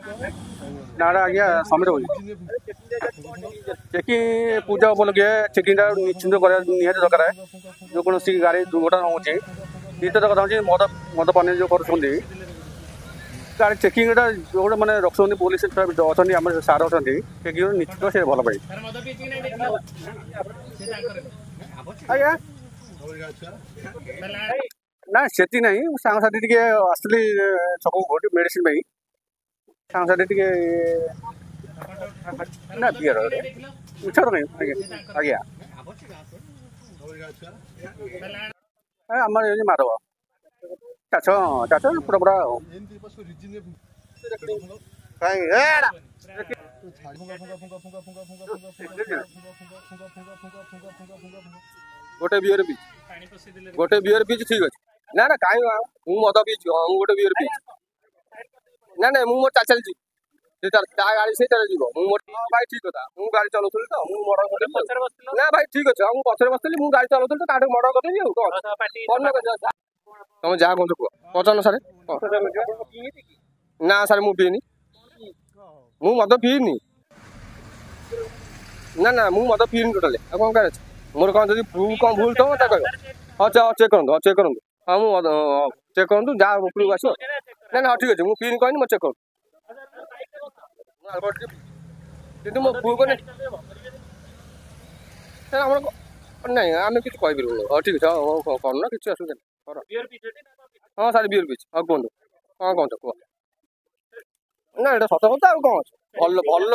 नाड़ा आज्ञा समित चेकिंग पूजा उपलक्षे चेकिंग निश्चिंत निहत दरकार जो कौन गाड़ी दुर्घटना हो द्वितीय कथा हूँ मद मद पानी जो कर गाड़ी चेकिंग जो मैंने रखुच्च पुलिस अच्छा आम सार अच्छा चेकिंग निश्चित से भल पाए आज्ञा ना से ना सांगसाथी टे आसली छक मेडिसिन सांगसाथी टे ना बियर मिछ नहीं आज्ञा आम माधव चाच चाच पूरा पूरा गोटे बियर बीच ठीक अच्छे ना ना कहीं मद बीच गोटे बियर बीच ना ना मुझे चल चलती गाड़ी से चल जी भाई ठीक था मुझे गाड़ी चलाऊली तो मर्डर कर ना भाई ठीक अच्छे मुझे पचर बसती मुझे गाड़ी चलाऊली तो मर्डर कर तुम जहाँ कह कह पचान सारे ना सारे मुझे पीनी मु मद पीनी ना ना मुझे मद पीनी टोटाली कौन कह मोर कौन जब कौन भूल तो मत कह हाँ चेक करूँ हाँ मुझे चेक करूँ जहाँ उपरक आस ना ना हाँ ठीक अच्छे मुझे पीनी कहनी मैं चेक करूँ मो पु को नहीं आम कि कह हाँ ठीक अच्छे हाँ करना कि असुविधा हाँ सारे बियर बीच हाँ कहतु हाँ कहतु कह ना ये सत कथा कौन भल भल